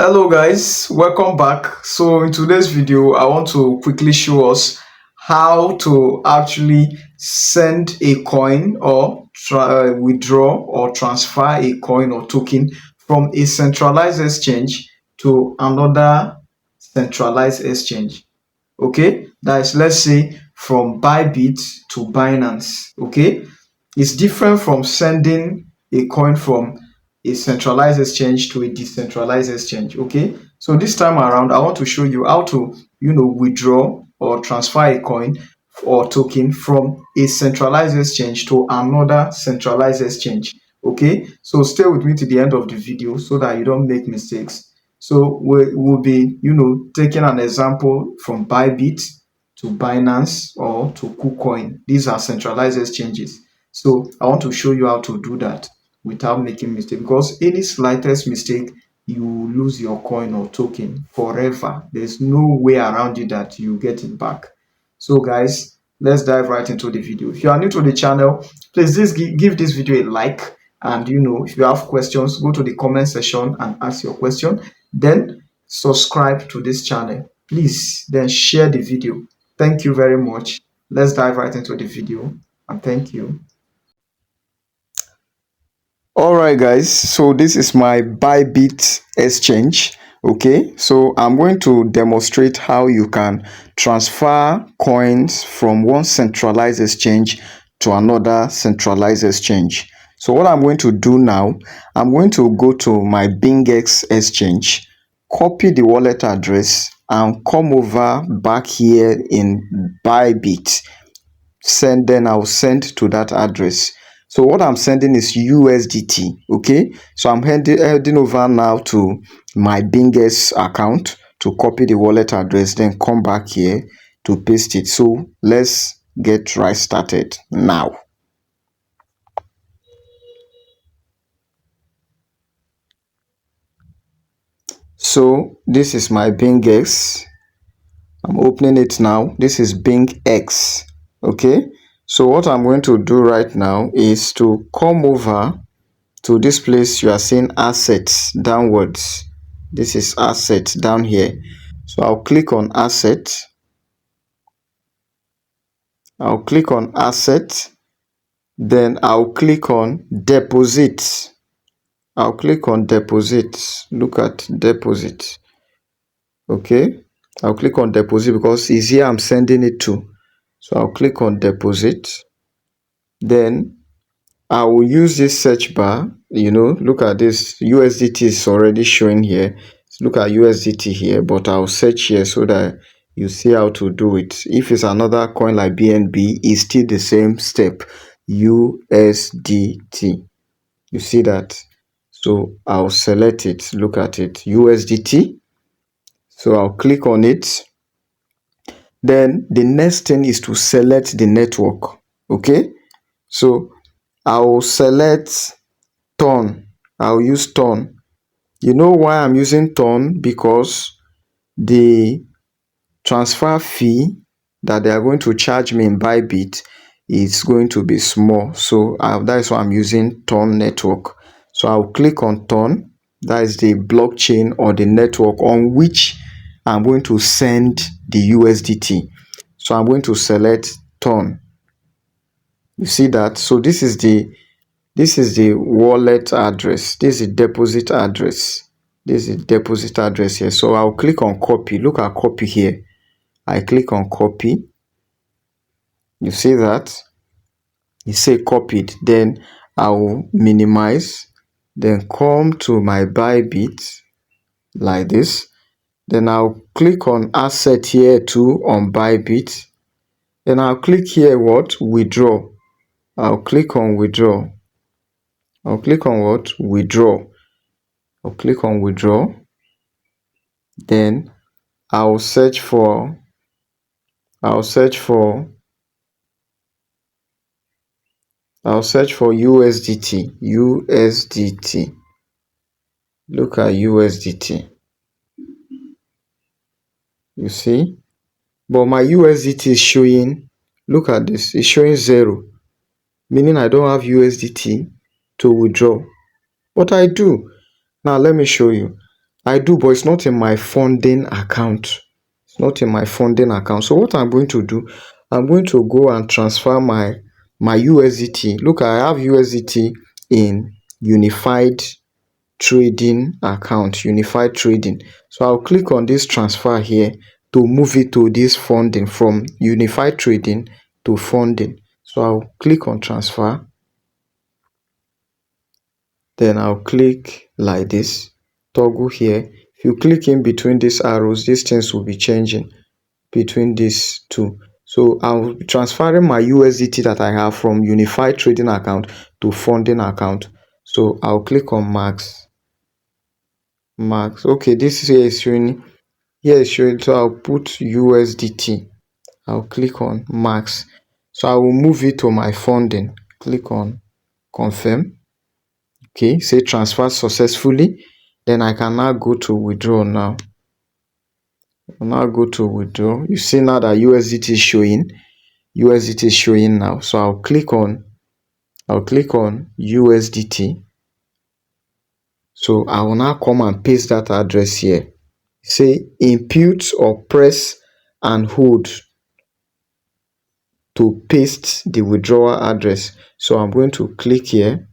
Hello guys, welcome back. So in today's video I want to quickly show us how to actually send a coin or withdraw or transfer a coin or token from a centralized exchange to another centralized exchange. Okay, that is, let's say, from Bybit to Binance. Okay, it's different from sending a coin from a centralized exchange to a decentralized exchange. Okay, so this time around I want to show you how to withdraw or transfer a coin or token from a centralized exchange to another centralized exchange. Okay, so stay with me to the end of the video so that you don't make mistakes. So we'll be taking an example from Bybit to Binance or to KuCoin. These are centralized exchanges. So I want to show you how to do that without making mistake, because any slightest mistake, you lose your coin or token forever. There's no way around it that you get it back. So guys, let's dive right into the video. If you are new to the channel, please just give this video a like, and if you have questions, go to the comment section and ask your question. Then subscribe to this channel, please. Then share the video. Thank you very much. Let's dive right into the video, and thank you. All right guys, so this is my Bybit exchange. Okay, so I'm going to demonstrate how you can transfer coins from one centralized exchange to another centralized exchange. So what I'm going to do now, I'm going to go to my Bingx Exchange, copy the wallet address, and come over back here in Bybit. Then I'll send to that address. So what I'm sending is USDT. Okay, so I'm heading over now to my Bingx account to copy the wallet address, then come back here to paste it. So let's get right started now. So this is my Bingx. I'm opening it now. This is Bingx. Okay, so what I'm going to do right now is to come over to this place. You are seeing assets downwards. This is assets down here. So I'll click on asset. I'll click on asset. Then I'll click on deposit. I'll click on deposit. Look at deposit. Okay, I'll click on deposit because it's here I'm sending it to. So I'll click on deposit. Then I will use this search bar. Look at this. USDT is already showing here. Look at USDT here, but I'll search here so that you see how to do it. If it's another coin like BNB, it's still the same step. USDT. You see that? So I'll select it. Look at it. USDT. So I'll click on it. Then the next thing is to select the network. Okay. So I'll select Ton. I'll use Ton. You know why I'm using Ton? Because the transfer fee that they are going to charge me in Bybit is going to be small. So that is why I'm using Ton network. So I'll click on Ton. That is the blockchain or the network on which I'm going to send the USDT. So I'm going to select Ton. You see that? So this is the wallet address. This is the deposit address. This is the deposit address here. So I'll click on copy. Look at copy here. I click on copy. You see that? You say copied. Then I'll minimize. Then come to my Bybit like this. Then I'll click on asset here too on Bybit. Then I'll click here what? Withdraw. I'll click on withdraw. I'll click on what? Withdraw. I'll click on withdraw. Then I'll search for USDT. USDT. Look at USDT. You see? But my USDT is showing, look at this, it's showing 0. Meaning I don't have USDT to withdraw. But I do. Now let me show you. I do, but it's not in my funding account. It's not in my funding account. So what I'm going to do, I'm going to go and transfer my USDT. Look, I have USDT in unified trading account, unified trading. So I'll click on this transfer here to move it to this funding, from unified trading to funding. So I'll click on transfer, then I'll click like this, toggle here. If you click in between these arrows, these things will be changing between these two. So I'll be transferring my USDT that I have from unified trading account to funding account. So I'll click on max. Okay, this here is showing, here is showing, so I'll put USDT. I'll click on max. So I will move it to my funding. Click on confirm. Okay, say transfer successfully. Then I can now go to withdraw now. I'll now go to withdraw. You see now that USDT is showing. USDT is showing now. So I'll click on USDT. So I will now come and paste that address here. Say input or press and hold to paste the withdrawal address. So I'm going to click here,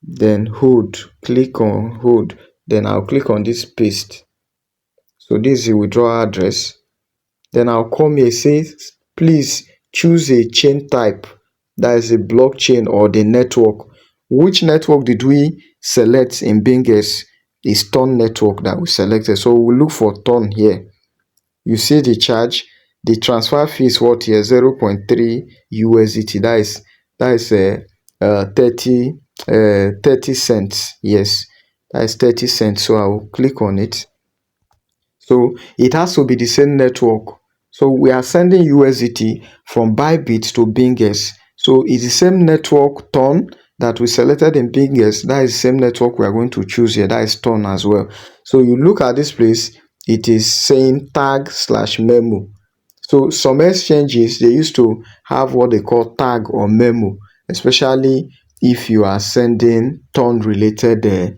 then hold, click on hold, then I'll click on this paste. So this is the withdrawal address. Then I'll come here, say please choose a chain type, that is a blockchain or the network. Which network did we select in Bingx? Is Ton network that we selected. So we'll look for Ton here. You see the charge, the transfer fee is what here? 0.3 USDT. That is 30 cents. Yes, that is 30 cents. So I'll click on it. So it has to be the same network. So we are sending USDT from Bybit to Bingx. So it's the same network Ton that we selected in Bingx. That is the same network we are going to choose here. That is Ton as well. So you look at this place, it is saying tag/memo. So some exchanges, they used to have what they call tag or memo, especially if you are sending Ton related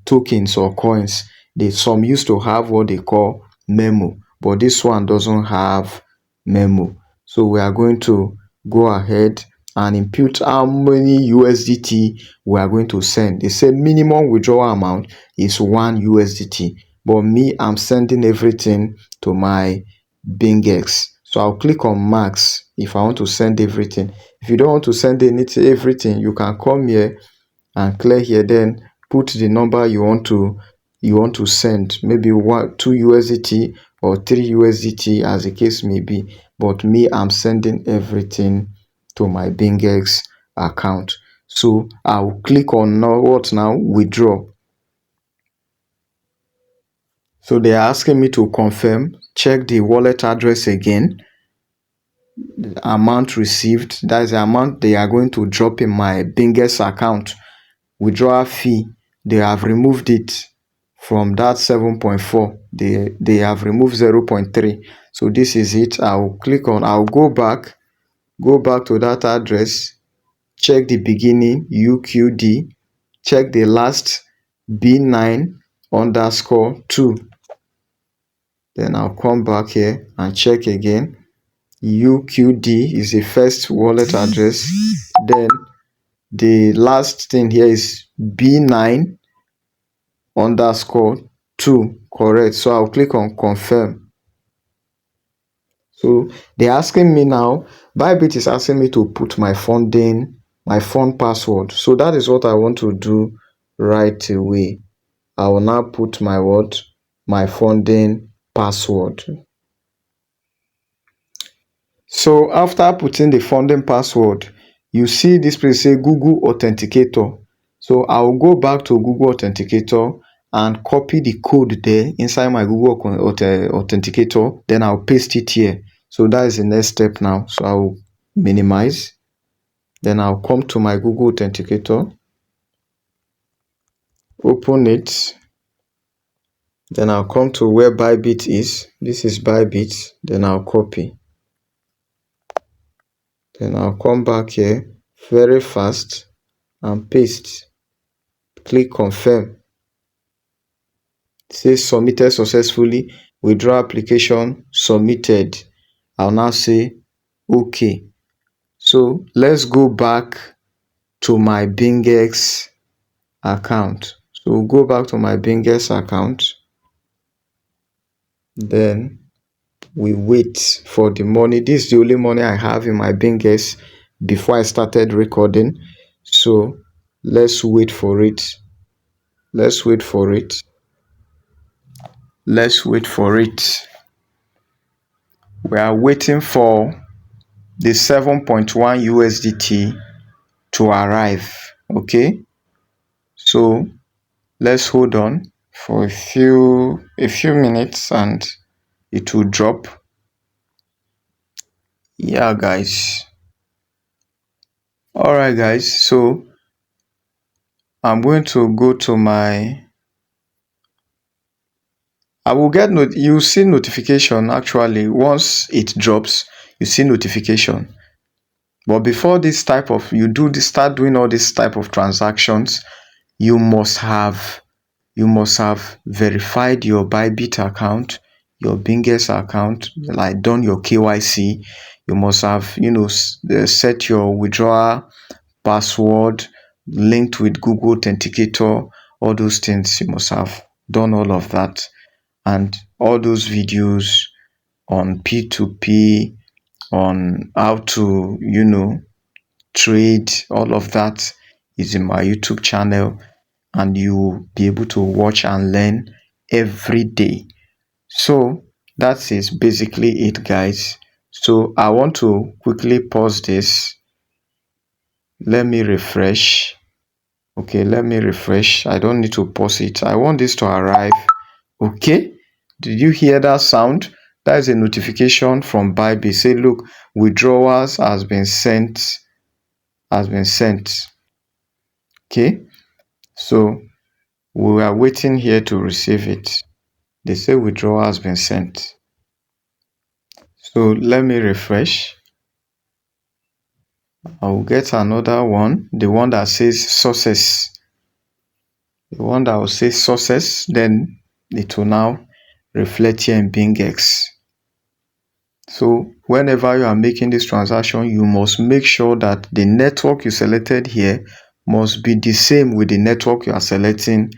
tokens or coins. Some used to have what they call memo, but this one doesn't have memo. So we are going to go ahead and input how many USDT we are going to send. They say minimum withdrawal amount is 1 USDT, but me, I'm sending everything to my Bingx. So I'll click on max if I want to send everything. If you don't want to send everything, you can come here and clear here, then put the number you want to send, maybe 2 USDT or 3 USDT as the case may be. But me, I'm sending everything to my Bingx account. So I'll click on now withdraw. So they are asking me to confirm, check the wallet address again, the amount received, that is the amount they are going to drop in my Bingx account. Withdrawal fee, they have removed it from that 7.4. They have removed 0.3. So this is it. I'll go back to that address, check the beginning UQD, check the last B9 underscore 2. Then I'll come back here and check again. UQD is the first wallet address. Then the last thing here is B9 underscore 2. Correct. So I'll click on confirm. So they're asking me now, Bybit is asking me to put my fund password. So that is what I want to do right away. I will now put my funding password. So after putting the funding password, you see this place say Google Authenticator. So I'll go back to Google Authenticator and copy the code there inside my Google Authenticator. Then I'll paste it here. So that is the next step now. So I'll minimize. Then I'll come to my Google Authenticator, open it. Then I'll come to where Bybit is. This is Bybit. Then I'll copy. Then I'll come back here very fast and paste. Click confirm. says submitted successfully, withdraw application submitted. I'll now say okay. So let's go back to my Bingx account. So we'll go back to my Bingx account, then we wait for the money. This is the only money I have in my Bingx before I started recording. So let's wait for it. Let's wait for it. Let's wait for it. We are waiting for the 7.1 USDT to arrive. Okay, so let's hold on for a few minutes and it will drop. Yeah guys, all right guys, so I'm going to go to my, I will get you see notification. Actually, once it drops, you see notification. But before this type of, start doing all this type of transactions, you must have verified your Bybit account, your Bingx account, like done your KYC. You must have, set your withdrawal password linked with Google Authenticator. All those things, you must have done all of that. And all those videos on P2P, on how to, trade, all of that is in my YouTube channel, and you'll be able to watch and learn every day. So that is basically it, guys. So I want to quickly pause this. Let me refresh. Okay, let me refresh. I don't need to pause it. I want this to arrive. Okay, did you hear that sound? That is a notification from Bybit. Say, look, withdrawals has been sent. Okay, so we are waiting here to receive it. They say withdrawal has been sent. So let me refresh. I'll get another one, the one that says success. The one that will say success, then it will now reflect here in Bingx. So whenever you are making this transaction, you must make sure that the network you selected here must be the same with the network you are selecting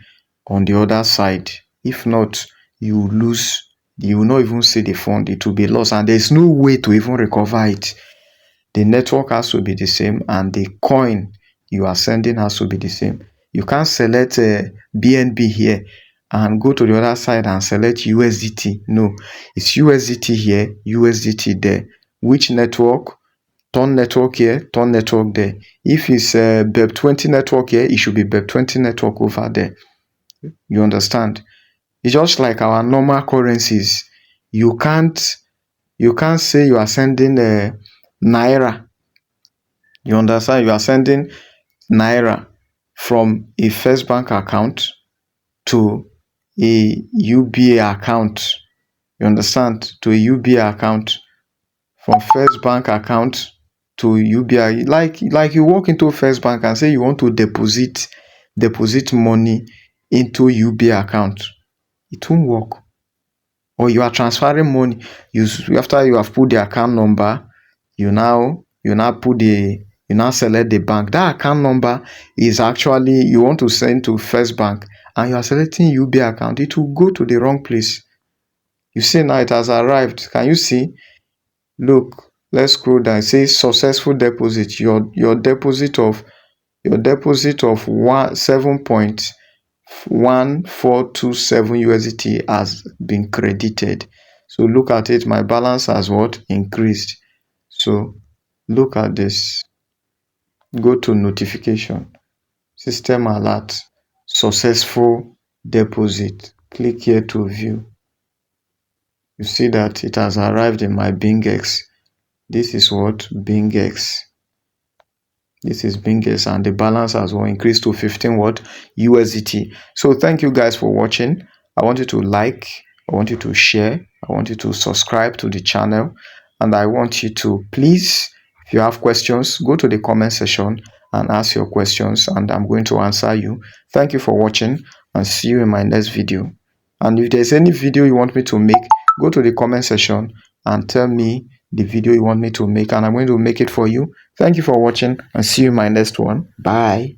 on the other side. If not, you will lose. You will not even see the fund. It will be lost, and there's no way to even recover it. The network has to be the same, and the coin you are sending has to be the same. You can't select BNB here and go to the other side and select USDT. No, it's USDT here, USDT there. Which network? Turn network here, turn network there. If it's BEP20 network here, it should be BEP20 network over there. You understand? It's just like our normal currencies. You can't say you are sending Naira. You understand? You are sending Naira from a First Bank account to a UBA account. You understand? To a UBA account. From First Bank account to UBA. Like you walk into First Bank and say you want to deposit money into UBA account. It won't work. Or you are transferring money. After you have put the account number, you now select the bank. That account number is actually, you want to send to First Bank, and you are selecting UBA account. It will go to the wrong place. You see now it has arrived. Can you see? Look, let's scroll down. It says successful deposit. Your deposit of 7.1427 USDT has been credited. So look at it. My balance has what? Increased. So look at this. Go to notification, system alert, successful deposit. Click here to view. You see that it has arrived in my Bingx. This is what? Bingx. This is Bingx, and the balance has increased to 15 what? USDT. So thank you guys for watching. I want you to like, I want you to share, I want you to subscribe to the channel, and I want you to please, if you have questions, go to the comment section and ask your questions, and I'm going to answer you. Thank you for watching, and see you in my next video. And if there's any video you want me to make, go to the comment section and tell me the video you want me to make, and I'm going to make it for you. Thank you for watching, and see you in my next one. Bye.